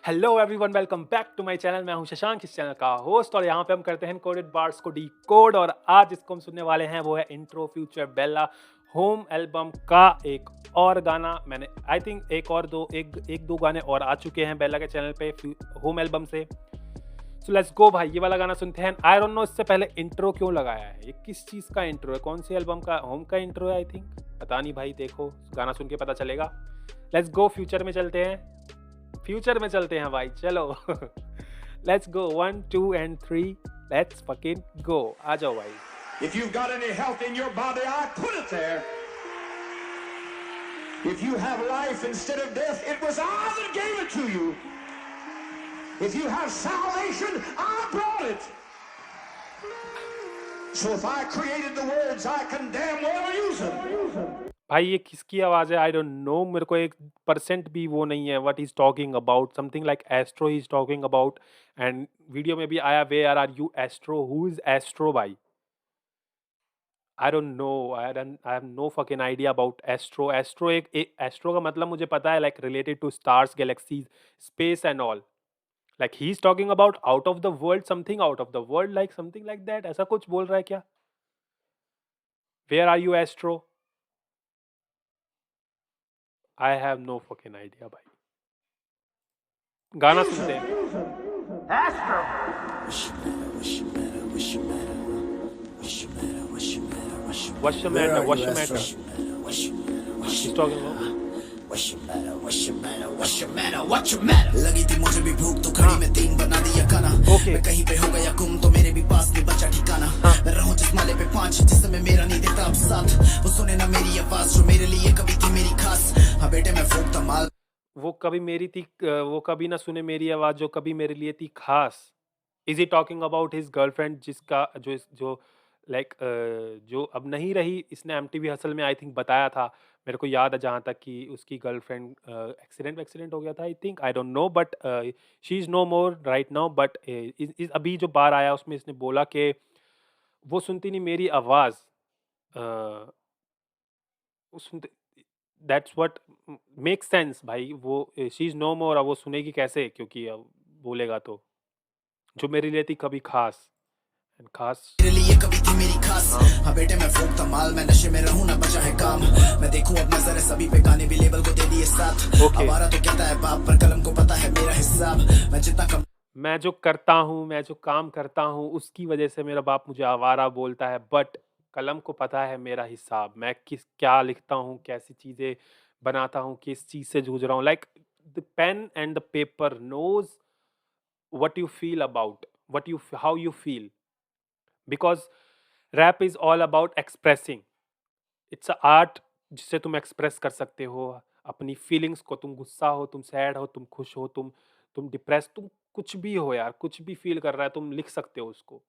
Hello everyone, welcome back to my channel. मैं हूं शशांक, इस चैनल का होस्ट, और यहाँ पे हम करते हैं कोडेड बार्स को डीकोड। और आज जिसको हम सुनने वाले हैं वो है इंट्रो फ्यूचर बेला होम एल्बम का एक और गाना। मैंने आई थिंक एक दो गाने और आ चुके हैं बेला के चैनल पे होम एल्बम से। सो लेट्स गो भाई, ये वाला गाना सुनते हैं। आई डोंट नो इससे पहले इंट्रो क्यों लगाया है, ये किस चीज़ का इंट्रो है, कौन सी एल्बम का, होम का इंट्रो है आई थिंक, पता नहीं भाई, देखो गाना सुन के पता चलेगा। लेट्स गो, फ्यूचर में चलते हैं, फ्यूचर में चलते हैं भाई, चलो। Let's go, 1 2 and 3, let's fucking go. आ जाओ भाई। If you've got any health in your body, I put it there. If you have life instead of death, it was I that gave it to you. If you have salvation, I brought it. So if I created the words, I can damn well use them. भाई ये किसकी आवाज़ है, आई don't no, मेरे को 1% भी वो नहीं है what is talking about. Something like astro he is talking about. And video में भी आया, where are you astro, who is astro भाई। I don't know, I have no fucking idea about astro. एक एस्ट्रो का मतलब मुझे पता है, like related to stars, galaxies, space and all. Like he's talking about out of the world, something out of the world, like something like that, ऐसा कुछ बोल रहा है क्या? Where are you, Astro? I have no fucking idea भाई। गाना सुनते हैं। Astro. What's the matter? What's the matter? He's talking about. लगी थी मुझे भी भूख तो खड़ी में 3 बना दिया खाना। Okay. मैं कहीं पे हो गया गुम तो मेरे भी पास नहीं बचा ठिकाना। मैं रहूं जिस माले पे 5 जिसमें मेरा नहीं देता अब साथ। वो सुने ना मेरी आवाज जो मेरे लिए कभी थी मेरी खास। हाँ बेटे मैं फूकता माल। वो कभी मेरी थी, वो कभी ना सुने मेरी आवाज जो कभी मेरे लिए थी खास। Is he talking about his girlfriend, जिसका जो लाइक जो अब नहीं रही। इसने एमटीवी हसल में आई थिंक बताया था, मेरे को याद है जहाँ तक कि उसकी गर्लफ्रेंड एक्सीडेंट हो गया था I think, I don't know, but she is no more right now. But अभी जो बार आया उसमें इसने बोला कि वो सुनती नहीं मेरी आवाज़, वो सुनते, दैट्स व्हाट मेक सेंस भाई। वो शी इज़ नो मोर, अब वो सुनेगी कैसे, क्योंकि अब बोलेगा तो, जो मेरे लिए थी कभी खास एंड खास। मेरे लिए कभी थी मेरी खास। हाँ। हाँ बेटे मैं फूकता माल, मैं नशे में रहूं ना बचा है काम। मैं देखूं अब नजर है सभी पे, गाने भी लेबल को दे दिए साथ। Okay. हमारा तो कहता है बाप पर कलम को पता है मेरा हिसाब। मैं जितना कम मैं जो करता हूँ, मैं जो काम करता हूँ, उसकी वजह से मेरा बाप मुझे आवारा बोलता है, बट कलम को पता है मेरा हिसाब। मैं क्या लिखता हूँ, कैसी चीज़ें बनाता हूँ, किस चीज़ से जूझ रहा हूँ। Like the pen and the paper knows what you feel about, how you feel, because rap is all about expressing. It's a art जिससे तुम एक्सप्रेस कर सकते हो अपनी फीलिंग्स को। तुम गुस्सा हो, तुम सैड हो, तुम खुश हो, तुम डिप्रेस, तुम कुछ भी हो यार, कुछ भी फील कर रहा है तुम लिख सकते हो उसको।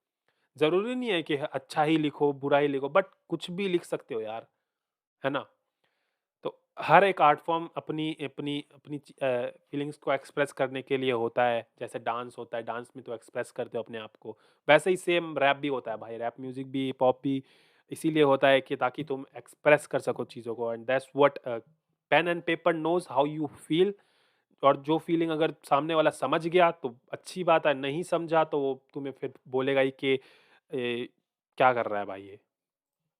ज़रूरी नहीं है कि अच्छा ही लिखो, बुरा ही लिखो, बट कुछ भी लिख सकते हो यार, है ना? तो हर एक आर्ट फॉर्म अपनी अपनी अपनी फीलिंग्स को एक्सप्रेस करने के लिए होता है। जैसे डांस होता है, डांस में तो एक्सप्रेस करते हो अपने आप को, वैसे ही सेम रैप भी होता है भाई। रैप म्यूजिक भी, हिप हॉप भी इसीलिए होता है कि ताकि तुम एक्सप्रेस कर सको चीज़ों को। And that's what pen and paper knows how you feel. और जो फीलिंग अगर सामने वाला समझ गया तो अच्छी बात है, नहीं समझा तो वो तुम्हें फिर बोलेगा ही कि क्या कर रहा है भाई ये।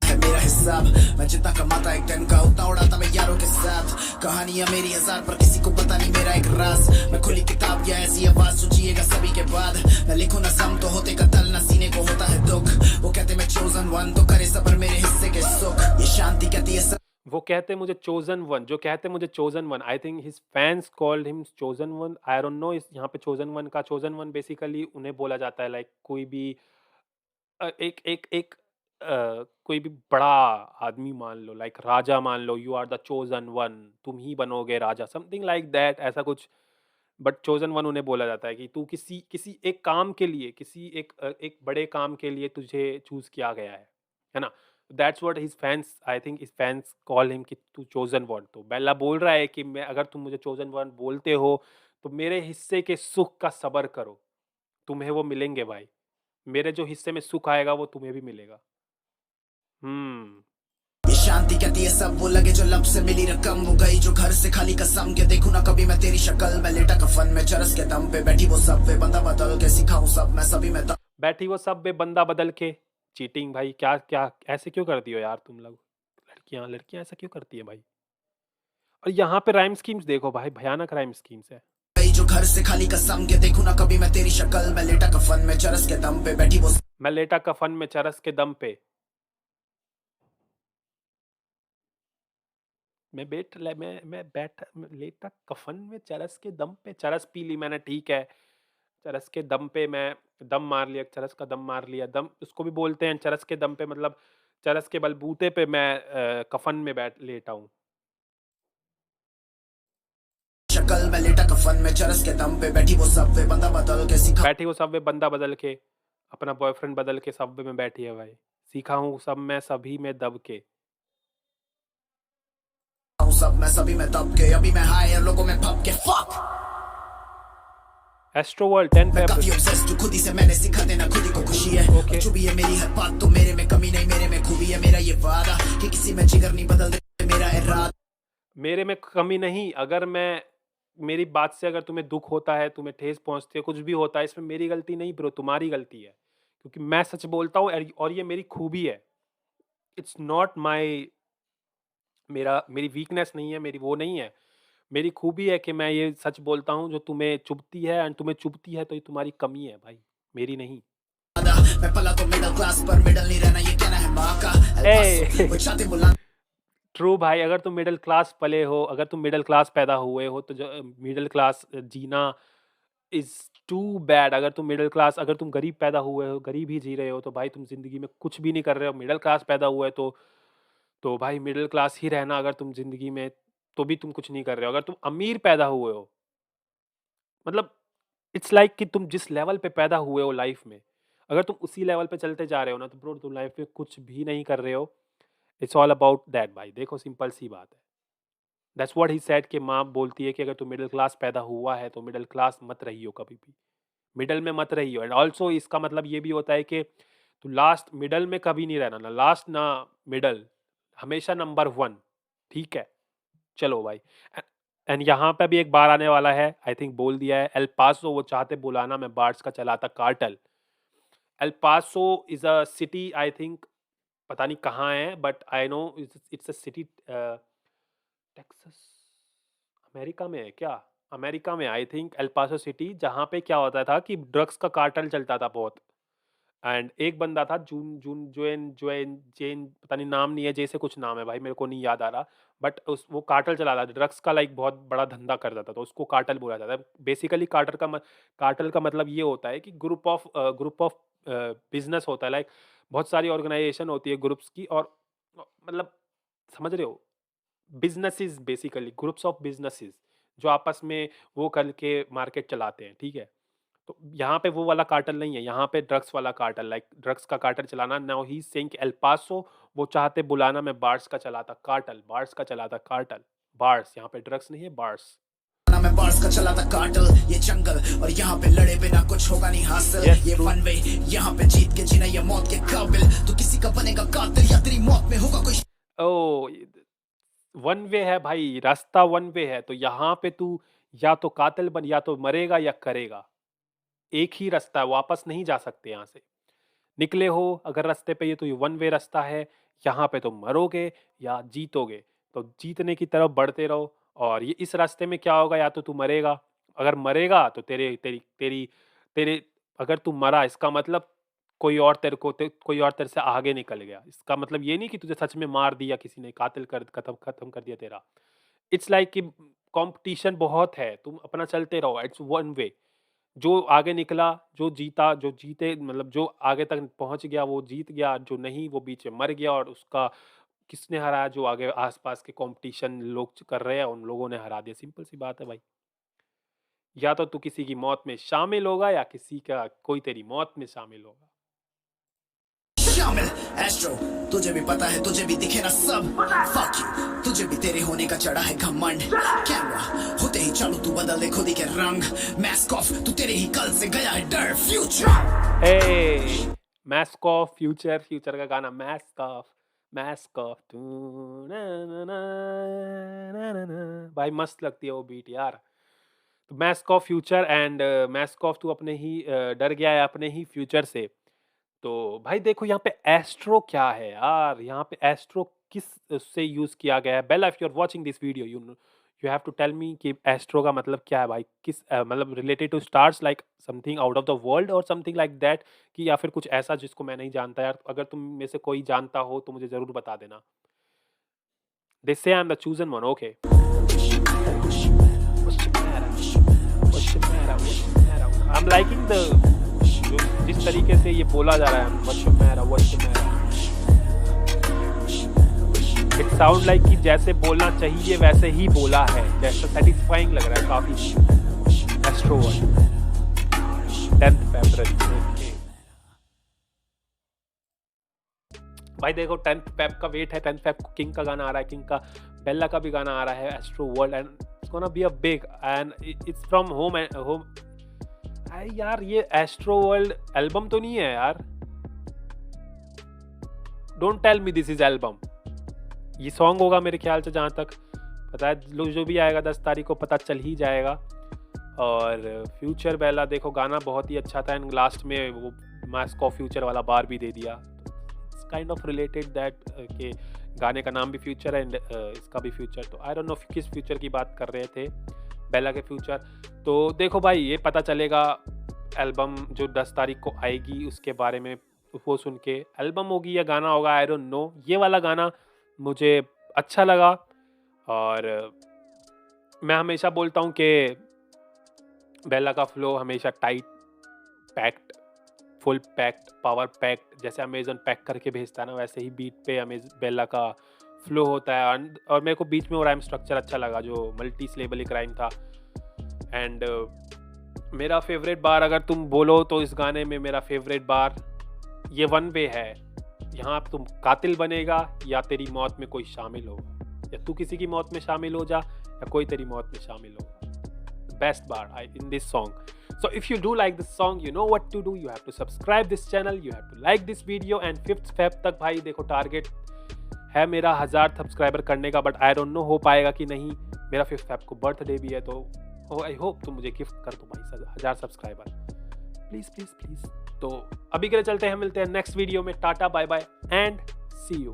है मेरा हिसाब। मैं जितना कमाता एक दिन का उतना उड़ाता मैं यारों के साथ। कहानियां मेरी 1000 पर किसी को पता नहीं मेरा एक राज। मैं खुली किताब या ऐसी आवाज सोचिएगा सभी के बाद। मैं लिखूं ना सम तो होते कतल, ना सीने को होता है दुख। वो कहते मैं चोजन वन तो करे सबर मेरे हिस्से के सुख। ये शांति कहती है वो कहते मुझे चोजन वन, जो कहते मुझे chosen one, I think his fans called him chosen one, I don't no. इस यहाँ पे चोजन वन बेसिकली उन्हें बोला जाता है, लाइक कोई भी एक एक एक कोई भी बड़ा आदमी मान लो, लाइक राजा मान लो, you are the chosen one, तुम ही बनोगे राजा, समथिंग लाइक दैट, ऐसा कुछ। बट चोजन वन उन्हें बोला जाता है कि तू किसी किसी एक काम के लिए, किसी एक बड़े काम के लिए तुझे चूज किया गया है ना? That's what his fans, I think his fans call him कि तू चोजन वन। तो बेला बोल रहा है कि मैं, अगर तुम मुझे चोजन वन बोलते हो तो मेरे हिस्से के सुख का सब्र करो, तुम्हें वो मिलेंगे भाई। मेरे जो हिस्से में सुख आएगा वो तुम्हें भी मिलेगा। ये शांति कहती है सब वो लगे जो लब से मिली रकम, वो गई जो घर से खाली कसम के देखूं ना कभी मैं तेरी शक्ल। मैं लेटा कफन में चरस के दम पे बैठी वो सब वे बंदा बदल के सिखाऊं सब मैं सभी में बैठी वो सब बे बंदा बदल के। चीटिंग भाई, क्या क्या ऐसे क्यों करती हो यार तुम लोग? लड़कियां ऐसा क्यों करती है भाई? और यहाँ पे राइम स्कीम्स देखो भाई, भयानक राइम स्कीम्स है। गई जो घर से खाली कसम के देखूं ना कभी मैं तेरी शक्ल। मैं लेटा कफन में चरस के दम पे बैठी वो मैं लेटा कफन में चरस के दम पे। मैं बैठा लेटा कफन में चरस के दम पे। चरस पी ली मैंने, ठीक है। चरस के दम पे मैं दम मार लिया, चरस का दम मार लिया। दम उसको भी बोलते हैं चरस के दम पे, मतलब चरस के बलबूते पे मैं कफन में बैठ लेटा हूँ। शक्ल। मैं लेटा कफन में चरस के दम पे बैठी वो सब वे बंदा बदल के सिखा बैठी वो सब में बंदा बदल के, अपना बॉयफ्रेंड बदल के सब में बैठी है भाई। सीखा हूँ सब मैं सभी में दब के। सब मैं सभी में दब के। अभी मैं हाई और लोगों में फप के फक। एस्ट्रो वर्ल्ड 10 मैं पे काफी obsessed हूँ खुद ही से, मैंने सीखा देना खुद ही को खुशी है। Okay. जो भी है मेरी हर बात तो मेरे में कमी नहीं, मेरे में खूबी है। मेरा ये वादा कि किसी में जिगर नहीं बदल दे मेरा इरादा। मेरे में कमी नहीं। अगर मैं मेरी बात से अगर तुम्हें दुख होता है, तुम्हें ठेस पहुंचती है, कुछ भी होता है, इसमें मेरी गलती नहीं ब्रो, तुम्हारी गलती है। क्योंकि मैं सच बोलता हूँ और ये मेरी खूबी है। इट्स नॉट माई मेरी वीकनेस नहीं है, मेरी वो नहीं है। मेरी खूबी है कि मैं ये सच बोलता हूँ जो तुम्हें चुभती है, एंड तुम्हें चुभती है तो ये तुम्हारी कमी है भाई, मेरी नहीं। मैं पला तो मिडिल क्लास पर मिडिल नहीं रहना ये कहना है माँ का। वो चाहते बुला ट्रू भाई, अगर तुम मिडिल क्लास पले हो, अगर तुम मिडिल क्लास पैदा हुए हो, तो जो मिडिल क्लास जीना इज टू बैड। अगर तुम मिडिल क्लास, अगर तुम गरीब पैदा हुए हो, गरीब ही जी रहे हो, तो भाई तुम जिंदगी में कुछ भी नहीं कर रहे हो। मिडिल क्लास पैदा हुए तो भाई मिडिल क्लास ही रहना। अगर तुम जिंदगी में तो भी तुम कुछ नहीं कर रहे हो। अगर तुम अमीर पैदा हुए हो, मतलब इट्स लाइक कि तुम जिस लेवल पे पैदा हुए हो लाइफ में, अगर तुम उसी लेवल पे चलते जा रहे हो ना, तो ब्रो तुम लाइफ में कुछ भी नहीं कर रहे हो। इट्स ऑल अबाउट दैट भाई। देखो सिंपल सी बात है। दैट्स व्हाट ही सेड कि माँ बोलती है कि अगर तू मिडिल क्लास पैदा हुआ है तो मिडिल क्लास मत रही हो कभी भी, मिडल में मत रही हो। एंड ऑल्सो इसका मतलब ये भी होता है कि तू लास्ट मिडल में कभी नहीं रहना, ना लास्ट ना मिडल, हमेशा नंबर 1, ठीक है। चलो भाई। एंड यहाँ पे भी एक बार आने वाला है, आई थिंक बोल दिया है। एल पासो वो चाहते बुलाना, मैं बार्ड्स का चलाता cartel. El Paso is a city, I think पता नहीं कहाँ है, but I know it's a city. Texas America में है क्या? अमेरिका में I think El Paso city, जहाँ पे क्या होता था कि ड्रग्स का कार्टल चलता था बहुत। एंड एक बंदा था जून जून जोएन जोएन जेन, पता नहीं नाम नहीं है, जैसे कुछ नाम है भाई, मेरे को नहीं याद आ रहा। बट उस वो कार्टल चलाता था ड्रग्स का, लाइक बहुत बड़ा धंधा करता था, तो उसको कार्टल बोला जाता है। बेसिकली कार्टल का मतलब ये होता है कि ग्रुप ऑफ बिजनेस होता है। लाइक बहुत सारी ऑर्गेनाइजेशन होती है ग्रुप्स की, और मतलब समझ रहे हो, businesses, basically groups of businesses जो आपस में वो करके मार्केट चलाते हैं, ठीक है। तो यहाँ पे वो वाला कार्टल नहीं है, यहाँ पे ड्रग्स वाला कार्टल, लाइक ड्रग्स का कार्टल चलाना। Now he saying El Paso वो चाहते बुलाना, मैं बार्स का चलाता कार्टल, बार्स का चलाता कार्टल। बार्स यहाँ पे ड्रग्स नहीं है, बार्स। मैं बार्स का चलाता कार्टल। ये जंगल और यहाँ पे लड़े बिना कुछ होगा नहीं हासिल। Yes, ये true. वन वे यहाँ पे जीत के जीना ये मौत के काबिल। तो किसी का बनेगा कातिल या तेरी मौत में होगा कोई। ओ, वन वे है भाई, रास्ता वन वे है। तो यहाँ पे तू या तो कातिल बन, या तो मरेगा या करेगा। एक ही रास्ता है, वापस नहीं जा सकते यहाँ से। निकले हो अगर रास्ते पे, ये तो ये वन वे रास्ता है। यहाँ पे तुम मरोगे या जीतोगे, तो जीतने की तरफ बढ़ते रहो। और ये इस रास्ते में क्या होगा, या तो तू मरेगा। अगर मरेगा तो तेरे तेरी तेरी तेरे अगर तू मरा, इसका मतलब कोई और कोई और तेरे से आगे निकल गया। इसका मतलब ये नहीं कि तुझे सच में मार दिया किसी ने, कातिल कर खत्म कर दिया तेरा। इट्स लाइक कि कंपटीशन बहुत है, तुम अपना चलते रहो। It's one way. जो आगे निकला, जो जीता, जो जीते, मतलब जो आगे तक पहुंच गया वो जीत गया, जो नहीं वो बीच में मर गया। और उसका किसने हराया? जो आगे आसपास के कंपटीशन लोग कर रहे हैं उन लोगों ने हरा दिया। सिंपल सी बात है भाई। या तो तू किसी की मौत में शामिल होगा, या किसी का कोई तेरी मौत में शामिल होगा। शामिल एस्ट्रो, तुझे भी पता है, तुझे भी दिखे ना सब। फक यू, तुझे भी तेरे होने का चढ़ा है घमंड। कैमरा होते ही चालू तू बदल दे खुद ही के रंग। मास्क ऑफ, तू तेरे ही कल से गया है डर। Future hey mask off, future का गाना मास्क ऑफ। मास्क ऑफ भाई मस्त लगती है वो बीट यार। तो mask off future and mask of तू अपने ही डर गया है अपने ही फ्यूचर से। तो भाई देखो यहाँ पे एस्ट्रो क्या है यार, यहाँ पे एस्ट्रो किस से यूज किया गया है। Bella, if you are watching this video you have to tell me कि एस्ट्रो का मतलब क्या है भाई, किस मतलब related to stars like something out of the world और समथिंग लाइक दैट, कि या फिर कुछ ऐसा जिसको मैं नहीं जानता यार। अगर तुम में से कोई जानता हो तो मुझे जरूर बता देना। दे से I am the chosen one, okay. I am liking the जिस तरीके से ये बोला जा रहा है what's the matter. It sound like कि जैसे बोलना चाहिए वैसे ही बोला है, जैसा सेटिस्फाइंग लग रहा है काफी। एस्ट्रो 10th February, ओके भाई देखो 10th Feb का वेट है। 10th Feb को किंग का गाना आ रहा है, किंग का बेल्ला का भी गाना आ रहा है, Astro World, and it's gonna be a big and it's from home यार। ये एस्ट्रो वर्ल्ड एल्बम तो नहीं है यार, don't tell me this is album. ये सॉन्ग होगा मेरे ख्याल से, जहाँ तक पता है। लोग जो भी आएगा 10 तारीख को पता चल ही जाएगा। और फ्यूचर बेला देखो गाना बहुत ही अच्छा था, एंड लास्ट में वो मास्क ऑफ फ्यूचर वाला बार भी दे दिया। It's kind of related that कि गाने का नाम भी फ्यूचर एंड इसका भी फ्यूचर। तो आई डोंट नो किस फ्यूचर की बात कर रहे थे, बेला के फ्यूचर। तो देखो भाई ये पता चलेगा एल्बम जो 10 तारीख को आएगी उसके बारे में, वो सुन के। एल्बम होगी या गाना होगा आई डोंट नो। ये वाला गाना मुझे अच्छा लगा, और मैं हमेशा बोलता हूँ कि बेला का फ्लो हमेशा tight packed, full packed, power packed, जैसे अमेजन पैक करके भेजता है ना, वैसे ही बीट पे बेला का फ्लो होता है। और मेरे को बीच में वो राइम स्ट्रक्चर अच्छा लगा जो मल्टी सिलेबलिक राइम था। एंड मेरा फेवरेट बार अगर तुम बोलो तो इस गाने में मेरा फेवरेट बार ये वन वे है। यहाँ तुम कातिल बनेगा या तेरी मौत में कोई शामिल होगा, या तू किसी की मौत में शामिल हो जा या कोई तेरी मौत में शामिल होगा। Best bar in this song. So if you do like this song, you know what to do. You have to subscribe this channel, you have to like this video, and 5th Feb तक भाई देखो target है मेरा 1000 subscriber करने का, but I don't no हो पाएगा कि नहीं। मेरा 5th Feb को बर्थडे भी है, तो आई होप तुम मुझे गिफ्ट कर दो भाई 1000 सब्सक्राइबर, प्लीज प्लीज प्लीज। तो अभी के लिए चलते हैं, मिलते हैं नेक्स्ट वीडियो में। Tata bye bye and see you.